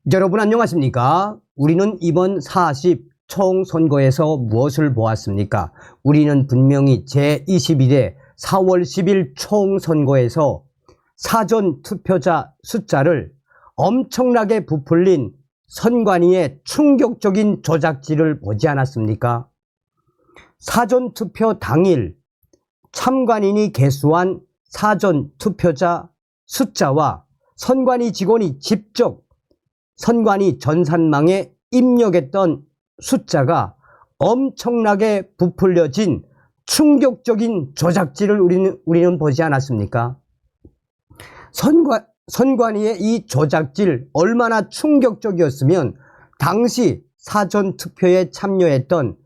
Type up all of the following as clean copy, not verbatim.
여러분 안녕하십니까? 우리는 이번 40 총선거에서 무엇을 보았습니까? 우리는 분명히 제21회 4월 10일 총선거에서 사전투표자 숫자를 엄청나게 부풀린 선관위의 충격적인 조작질을 보지 않았습니까? 사전투표 당일 참관인이 개수한 사전투표자 숫자와 선관위 직원이 직접 선관위 전산망에 입력했던 숫자가 엄청나게 부풀려진 충격적인 조작질을 우리는 보지 않았습니까? 선관위의 이 조작질 얼마나 충격적이었으면 당시 사전투표에 참여했던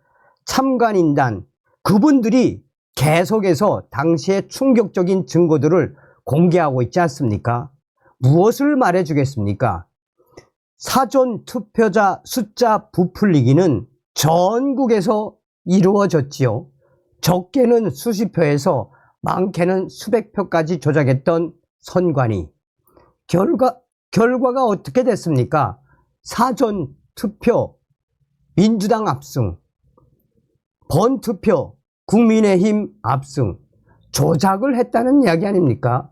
참관인단 그분들이 계속해서 당시의 충격적인 증거들을 공개하고 있지 않습니까? 무엇을 말해주겠습니까? 사전투표자 숫자 부풀리기는 전국에서 이루어졌지요. 적게는 수십 표에서 많게는 수백 표까지 조작했던 선관위. 결과가 어떻게 됐습니까? 사전투표 민주당 압승, 번투표 국민의힘 압승, 조작을 했다는 이야기 아닙니까?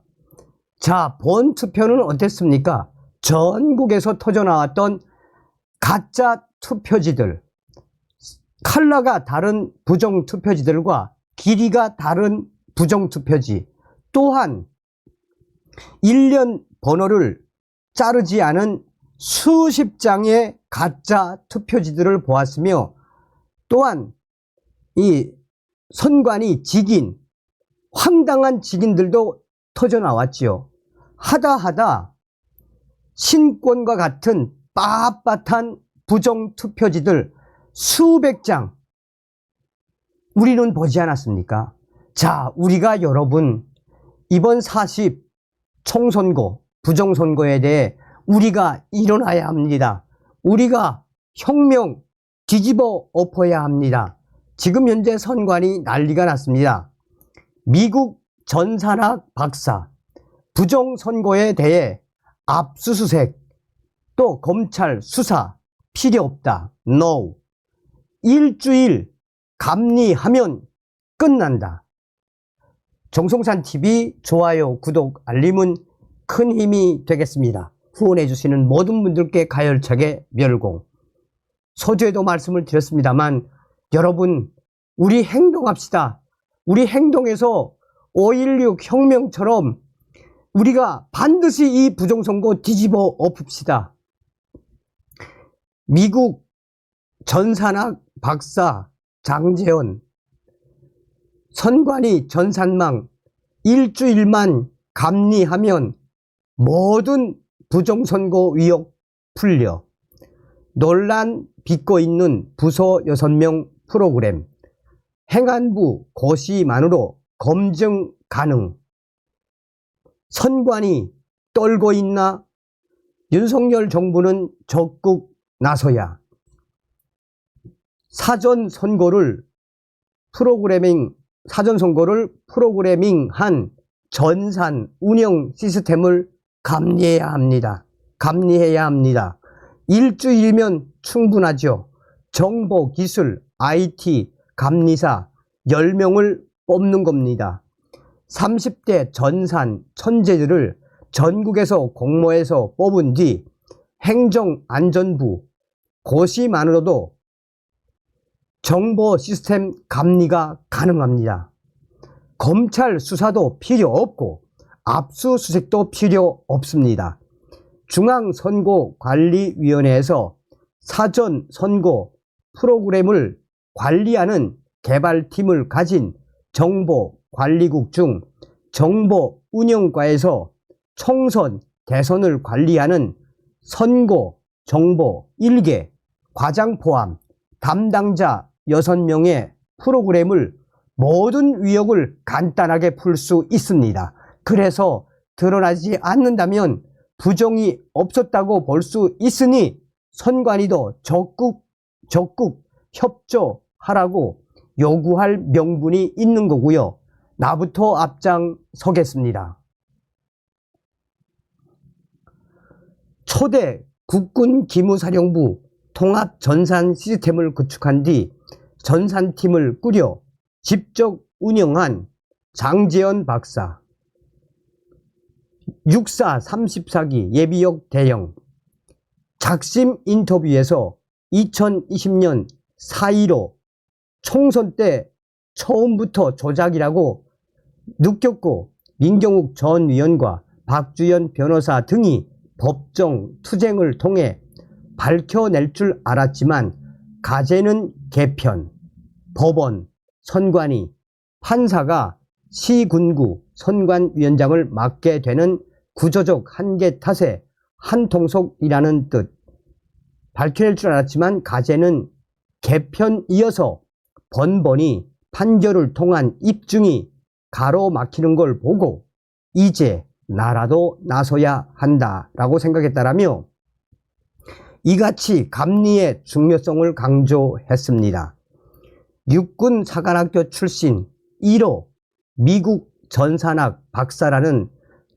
자, 번투표는 어땠습니까? 전국에서 터져나왔던 가짜 투표지들, 컬러가 다른 부정투표지들과 길이가 다른 부정투표지, 또한 1년 번호를 자르지 않은 수십 장의 가짜 투표지들을 보았으며, 또한 이 선관위 직인, 황당한 직인들도 터져나왔지요. 하다 신권과 같은 빳빳한 부정투표지들 수백 장 우리는 보지 않았습니까? 자, 우리가 여러분 이번 40 총선거, 부정선거에 대해 우리가 일어나야 합니다. 우리가 혁명 뒤집어 엎어야 합니다. 지금 현재 선관위 난리가 났습니다. 미국 전산학 박사 부정선거에 대해 압수수색, 또 검찰 수사 필요 없다. No. 일주일 감리하면 끝난다. 정성산TV 좋아요, 구독, 알림은 큰 힘이 되겠습니다. 후원해 주시는 모든 분들께 가열차게 멸공. 서두에도 말씀을 드렸습니다만 여러분 우리 행동합시다. 우리 행동에서 5.16 혁명처럼 우리가 반드시 이 부정선거 뒤집어 엎읍시다. 미국 전산학 박사 장재현, 선관위 전산망 일주일만 감리하면 모든 부정선거 의혹 풀려. 논란 빚고 있는 부서 6명 프로그램, 행안부 고시만으로 검증 가능. 선관위 떨고 있나? 윤석열 정부는 적극 나서야. 사전선거를 프로그래밍한 전산 운영 시스템을 감리해야 합니다. 감리해야 합니다. 일주일이면 충분하죠. 정보기술, IT, 감리사 10명을 뽑는 겁니다. 30대 전산 천재들을 전국에서 공모해서 뽑은 뒤 행정안전부 고시만으로도 정보 시스템 감리가 가능합니다. 검찰 수사도 필요 없고 압수수색도 필요 없습니다. 중앙선거관리위원회에서 사전선거 프로그램을 관리하는 개발팀을 가진 정보관리국 중 정보운영과에서 총선, 대선을 관리하는 선거, 정보 1개, 과장 포함 담당자 6명의 프로그램을 모든 의혹을 간단하게 풀 수 있습니다. 그래서 드러나지 않는다면 부정이 없었다고 볼 수 있으니 선관위도 적극 협조하라고 요구할 명분이 있는 거고요. 나부터 앞장서겠습니다. 초대 국군 기무사령부 통합 전산 시스템을 구축한 뒤 전산팀을 꾸려 직접 운영한 장재현 박사, 육사 34기 예비역 대령, 작심 인터뷰에서 2020년 4.15 총선 때 처음부터 조작이라고 느꼈고 민경욱 전 의원과 박주연 변호사 등이 법정 투쟁을 통해 밝혀낼 줄 알았지만 가제는 개편, 법원, 선관위, 판사가 시군구 선관위원장을 맡게 되는 구조적 한계 탓에 한통속이라는 뜻. 밝혀낼 줄 알았지만 가제는 개편이어서 번번이 판결을 통한 입증이 가로막히는 걸 보고 이제 나라도 나서야 한다라고 생각했다라며 이같이 감리의 중요성을 강조했습니다. 육군 사관학교 출신 1호 미국 전산학 박사라는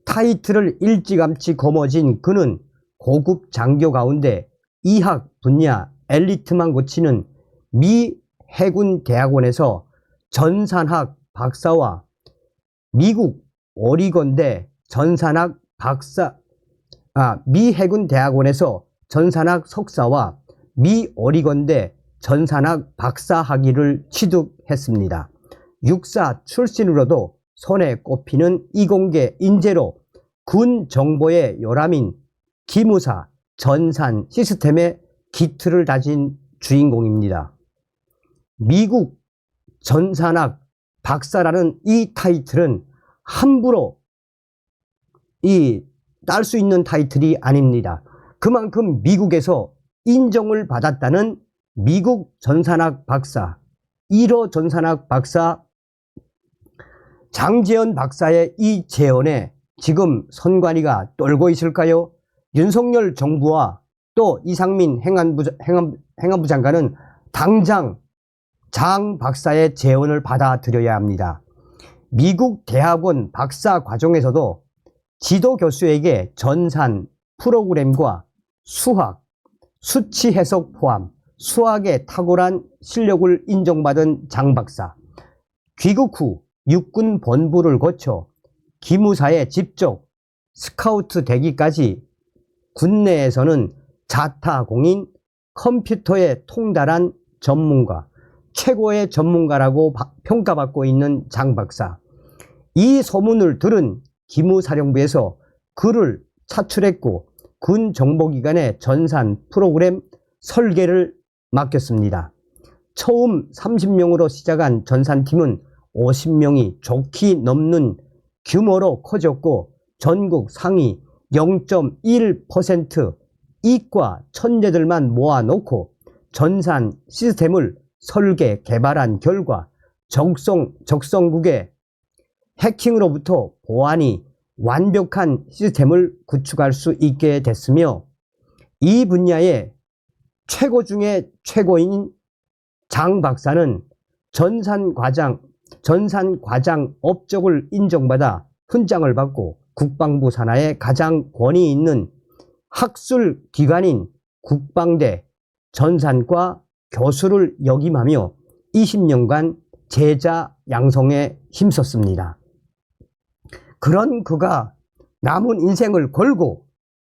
타이틀을 일찌감치 거머쥔 그는 고급 장교 가운데 이학 분야 엘리트만 고치는 미 해군 대학원에서 전산학 박사와 미국 오리건대 전산학 박사, 미 해군 대학원에서 전산학 석사와 미 오리건대 전산학 박사 학위를 취득했습니다. 육사 출신으로도 손에 꼽히는 이공계 인재로 군 정보의 요람인 기무사 전산 시스템의 기틀을 다진 주인공입니다. 미국 전산학 박사라는 이 타이틀은 함부로 딸 수 있는 타이틀이 아닙니다. 그만큼 미국에서 인정을 받았다는 미국 전산학 박사, 1호 전산학 박사 장재현 박사의 이 재언에 지금 선관위가 떨고 있을까요? 윤석열 정부와 또 이상민 행안부 장관은 당장 장 박사의 재언을 받아들여야 합니다. 미국 대학원 박사 과정에서도 지도 교수에게 전산 프로그램과 수학, 수치 해석 포함 수학에 탁월한 실력을 인정받은 장 박사. 귀국 후 육군 본부를 거쳐 기무사에 직접 스카우트 되기까지 군내에서는 자타공인, 컴퓨터에 통달한 전문가, 최고의 전문가라고 평가받고 있는 장 박사. 이 소문을 들은 기무사령부에서 그를 차출했고 군 정보기관의 전산 프로그램 설계를 맡겼습니다. 처음 30명으로 시작한 전산팀은 50명이 좋게 넘는 규모로 커졌고 전국 상위 0.1% 이과 천재들만 모아놓고 전산 시스템을 설계 개발한 결과 적성국의 해킹으로부터 보안이 완벽한 시스템을 구축할 수 있게 됐으며 이 분야의 최고 중에 최고인 장 박사는 전산 과장 업적을 인정받아 훈장을 받고 국방부 산하에 가장 권위 있는 학술 기관인 국방대 전산과 교수를 역임하며 20년간 제자 양성에 힘썼습니다. 그런 그가 남은 인생을 걸고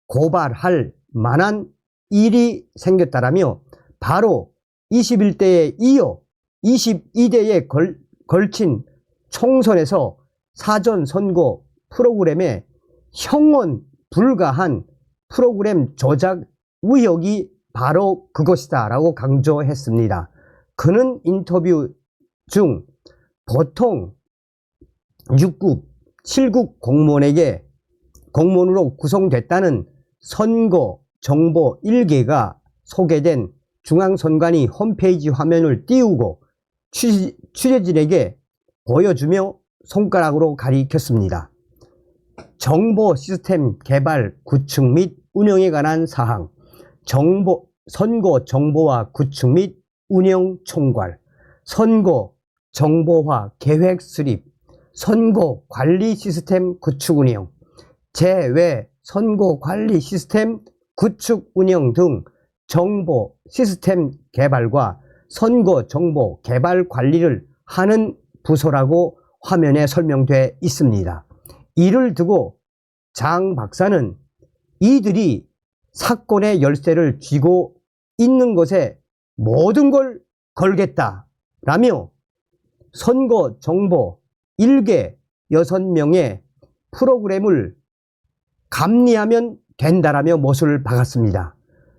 고발할 만한 일이 생겼다라며 바로 21대에 이어 22대에 걸친 총선에서 사전선거 프로그램에 형언 불가한 프로그램 조작 의혹이 바로 그것이다 라고 강조했습니다. 그는 인터뷰 중 보통 6급, 7급 공무원으로 구성됐다는 선거 정보 1개가 소개된 중앙선관위 홈페이지 화면을 띄우고 취재진에게 보여주며 손가락으로 가리켰습니다. 정보 시스템 개발 구축 및 운영에 관한 사항, 선거 정보화 구축 및 운영 총괄, 선거 정보화 계획 수립, 선거 관리 시스템 구축 운영, 제외 선거 관리 시스템 구축 운영 등 정보 시스템 개발과 선거 정보 개발 관리를 하는 부서라고 화면에 설명되어 있습니다. 이를 두고 장 박사는 이들이 사건의 열쇠를 쥐고 있는 것에 모든 걸 걸겠다라며 선거 정보 1개 6명의 프로그램을 감리하면 된다라며 못을 박았습니다.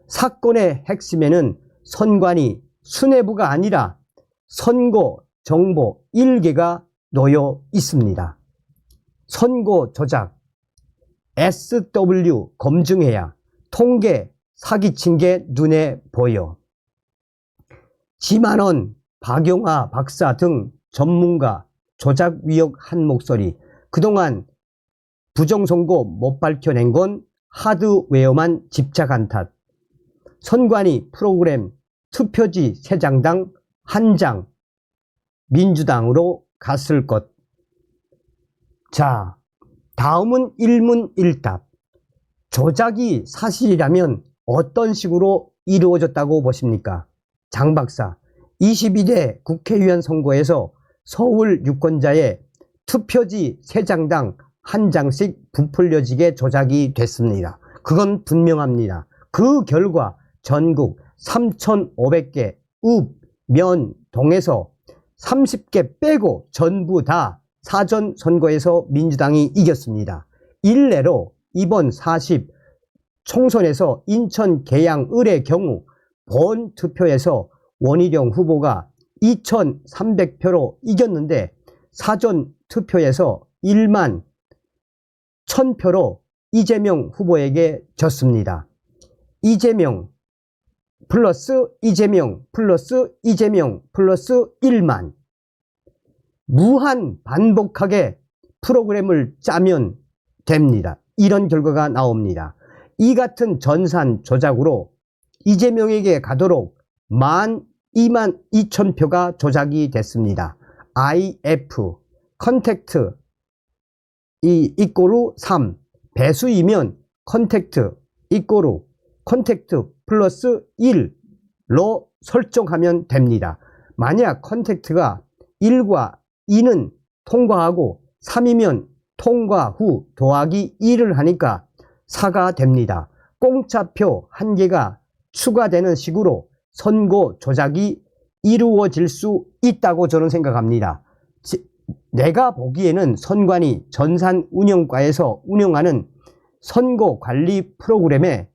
사건의 핵심에는 선관위 수뇌부가 아니라 선거 정보 1개가 놓여 있습니다. 선거 조작, SW 검증해야 통계 사기친 게 눈에 보여. 지만원, 박용하 박사 등 전문가 조작 위협 한 목소리. 그동안 부정선거 못 밝혀낸 건 하드웨어만 집착한 탓. 선관위 프로그램 투표지 3장당 1장 민주당으로 갔을 것. 자, 다음은 일문일답. 조작이 사실이라면 어떤 식으로 이루어졌다고 보십니까? 장 박사, 22대 국회의원 선거에서 서울 유권자의 투표지 3장당 1장씩 부풀려지게 조작이 됐습니다. 그건 분명합니다. 그 결과 전국 3,500개 읍, 면, 동에서 30개 빼고 전부 다 사전선거에서 민주당이 이겼습니다. 일례로 이번 40 총선에서 인천 계양 을의 경우 본투표에서 원희룡 후보가 2,300표로 이겼는데 사전투표에서 1만 1,000표로 이재명 후보에게 졌습니다. 이재명 플러스 이재명 플러스 이재명 플러스 1만. 무한 반복하게 프로그램을 짜면 됩니다. 이런 결과가 나옵니다. 이 같은 전산 조작으로 이재명에게 가도록 12,200,000표가 조작이 됐습니다. IF 컨택트 이꼬르 3 배수이면 컨택트 이꼬르 컨택트 플러스 1로 설정하면 됩니다. 만약 컨택트가 1과 2는 통과하고 3이면 통과 후 더하기 1을 하니까 4가 됩니다. 공짜표 1개가 추가되는 식으로 선거 조작이 이루어질 수 있다고 저는 생각합니다. 내가 보기에는 선관위 전산운영과에서 운영하는 선거관리 프로그램에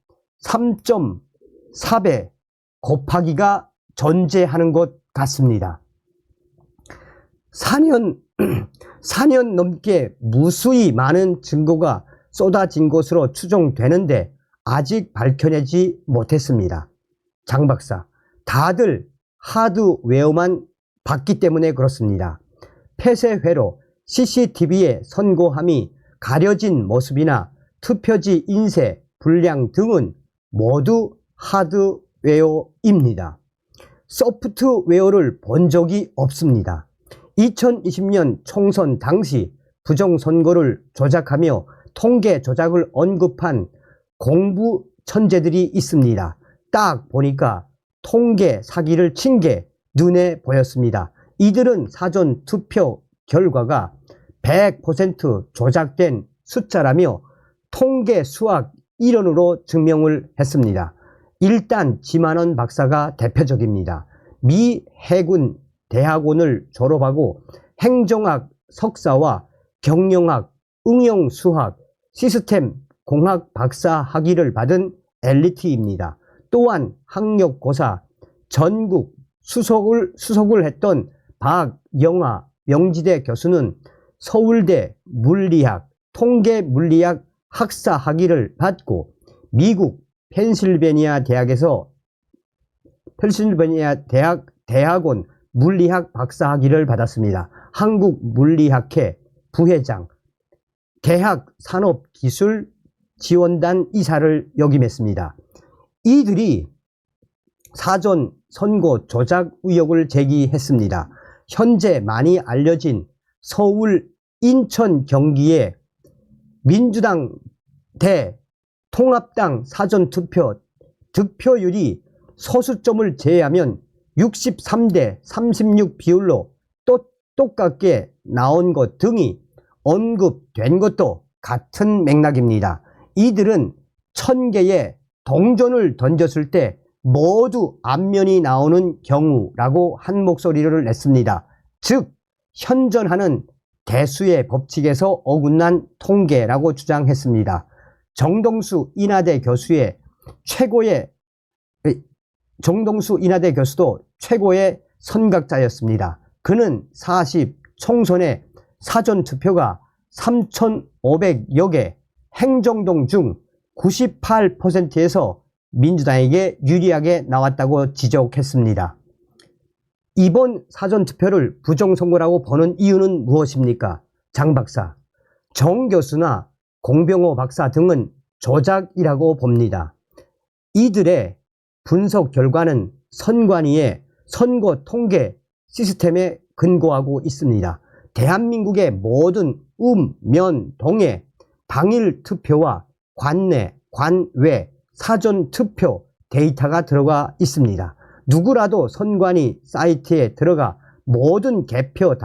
3.4배 곱하기가 존재하는 것 같습니다. 4년 넘게 무수히 많은 증거가 쏟아진 것으로 추정되는데 아직 밝혀내지 못했습니다. 장 박사, 다들 하드웨어만 봤기 때문에 그렇습니다. 폐쇄회로 CCTV의 선고함이 가려진 모습이나 투표지 인쇄, 불량 등은 모두 하드웨어입니다. 소프트웨어를 본 적이 없습니다. 2020년 총선 당시 부정선거를 조작하며 통계 조작을 언급한 공부 천재들이 있습니다. 딱 보니까 통계 사기를 친 게 눈에 보였습니다. 이들은 사전 투표 결과가 100% 조작된 숫자라며 통계 수학 이론으로 증명을 했습니다. 일단 지만원 박사가 대표적입니다. 미 해군 대학원을 졸업하고 행정학 석사와 경영학, 응용수학, 시스템 공학 박사 학위를 받은 엘리트입니다. 또한 학력고사 전국 수석을 했던 박영하 명지대 교수는 서울대 물리학, 통계물리학 학사 학위를 받고 미국 펜실베니아 대학원 물리학 박사 학위를 받았습니다. 한국물리학회 부회장, 대학 산업기술지원단 이사를 역임했습니다. 이들이 사전 선거 조작 의혹을 제기했습니다. 현재 많이 알려진 서울, 인천, 경기의 민주당 통합당 사전투표 득표율이 소수점을 제외하면 63대 36 비율로 또 똑같게 나온 것 등이 언급된 것도 같은 맥락입니다. 이들은 1000개의 동전을 던졌을 때 모두 앞면이 나오는 경우라고 한 목소리를 냈습니다. 즉 현존하는 대수의 법칙에서 어긋난 통계라고 주장했습니다. 정동수 인하대 교수도 최고의 선각자였습니다. 그는 총선의 사전투표가 3,500여 개 행정동 중 98%에서 민주당에게 유리하게 나왔다고 지적했습니다. 이번 사전투표를 부정선거라고 보는 이유는 무엇입니까? 장 박사, 정 교수나 공병호 박사 등은 조작이라고 봅니다. 이들의 분석 결과는 선관위의 선거 통계 시스템에 근거하고 있습니다. 대한민국의 모든 면, 동의, 당일 투표와 관내, 관외, 사전투표 데이터가 들어가 있습니다. 누구라도 선관위 사이트에 들어가 모든 개표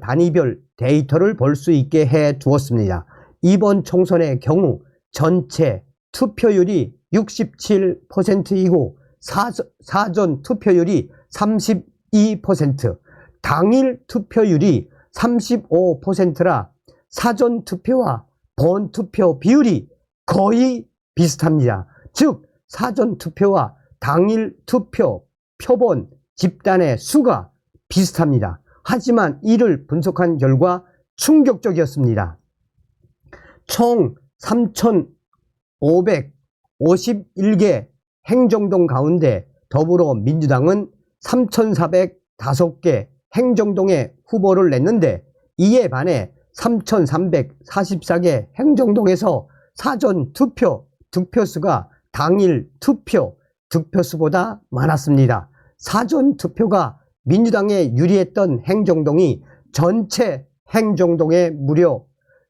단위별 데이터를 볼 수 있게 해 두었습니다. 이번 총선의 경우 전체 투표율이 67%이고 사전 투표율이 32%, 당일 투표율이 35%라 사전 투표와 본 투표 비율이 거의 비슷합니다. 즉 사전 투표와 당일 투표 표본 집단의 수가 비슷합니다. 하지만 이를 분석한 결과 충격적이었습니다. 총 3,551개 행정동 가운데 더불어민주당은 3,405개 행정동에 후보를 냈는데 이에 반해 3,344개 행정동에서 사전 투표 득표수가 당일 투표 득표수보다 많았습니다. 사전 투표가 민주당에 유리했던 행정동이 전체 행정동의 무려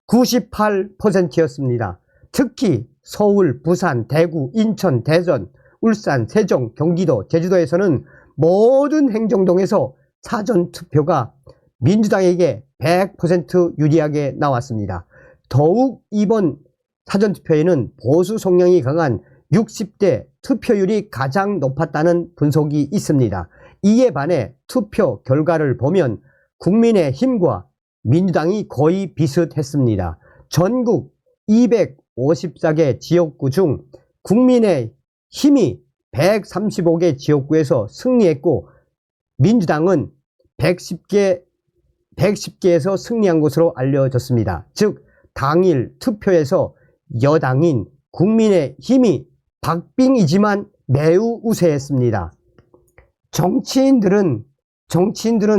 98%였습니다. 특히 서울, 부산, 대구, 인천, 대전, 울산, 세종, 경기도, 제주도에서는 모든 행정동에서 사전투표가 민주당에게 100% 유리하게 나왔습니다. 더욱 이번 사전투표에는 보수 성향이 강한 60대 투표율이 가장 높았다는 분석이 있습니다. 이에 반해 투표 결과를 보면 국민의힘과 민주당이 거의 비슷했습니다. 전국 254개 지역구 중 국민의힘이 135개 지역구에서 승리했고 민주당은 110개에서 승리한 것으로 알려졌습니다. 즉 당일 투표에서 여당인 국민의힘이 박빙이지만 매우 우세했습니다. 정치인들은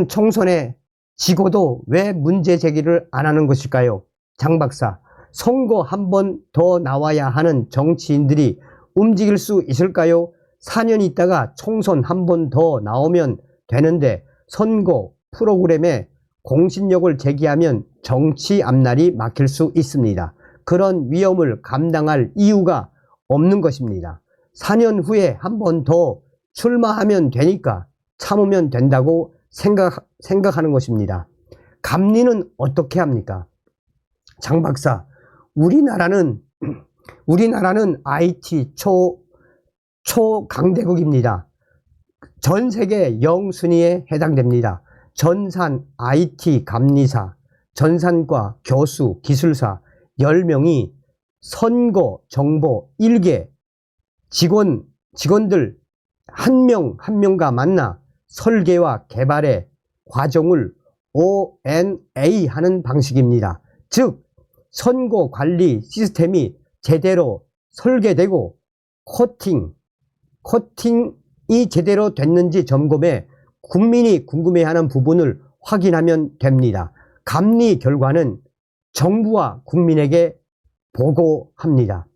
총선에 지고도 왜 문제 제기를 안 하는 것일까요? 장 박사, 선거 한 번 더 나와야 하는 정치인들이 움직일 수 있을까요? 4년 있다가 총선 한 번 더 나오면 되는데 선거 프로그램에 공신력을 제기하면 정치 앞날이 막힐 수 있습니다. 그런 위험을 감당할 이유가 없는 것입니다. 4년 후에 한 번 더 출마하면 되니까 참으면 된다고 생각하는 것입니다. 감리는 어떻게 합니까? 장 박사, 우리나라는 IT 초강대국입니다. 전 세계 영순위에 해당됩니다. 전산 IT 감리사, 전산과 교수, 기술사 10명이 선거 정보 1개 직원들 한 명 한 명과 만나 설계와 개발의 과정을 ONA 하는 방식입니다. 즉 선거 관리 시스템이 제대로 설계되고 코팅이 제대로 됐는지 점검해 국민이 궁금해하는 부분을 확인하면 됩니다. 감리 결과는 정부와 국민에게 보고합니다.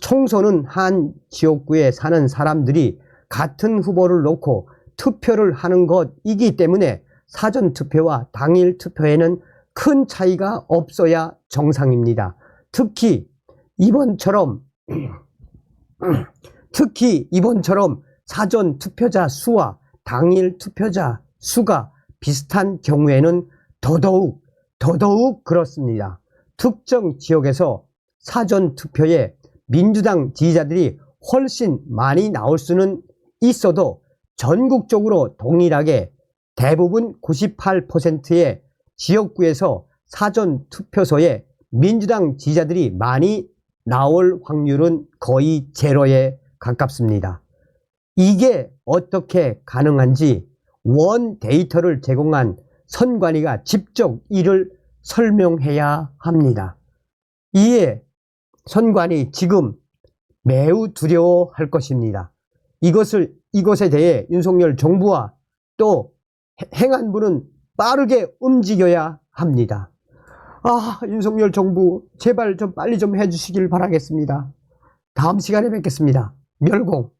총선은 한 지역구에 사는 사람들이 같은 후보를 놓고 투표를 하는 것이기 때문에 사전투표와 당일 투표에는 큰 차이가 없어야 정상입니다. 특히 이번처럼 특히 이번처럼 사전 투표자 수와 당일 투표자 수가 비슷한 경우에는 더더욱 그렇습니다. 특정 지역에서 사전 투표에 민주당 지지자들이 훨씬 많이 나올 수는 있어도 전국적으로 동일하게 대부분 98%의 지역구에서 사전 투표소에 민주당 지지자들이 많이 나올 확률은 거의 제로에 가깝습니다. 이게 어떻게 가능한지 원 데이터를 제공한 선관위가 직접 이를 설명해야 합니다. 이에 선관위 지금 매우 두려워할 것입니다. 이것에 대해 윤석열 정부와 또 행안부는 빠르게 움직여야 합니다. 윤석열 정부 제발 좀 빨리 좀 해주시길 바라겠습니다. 다음 시간에 뵙겠습니다. 멸공.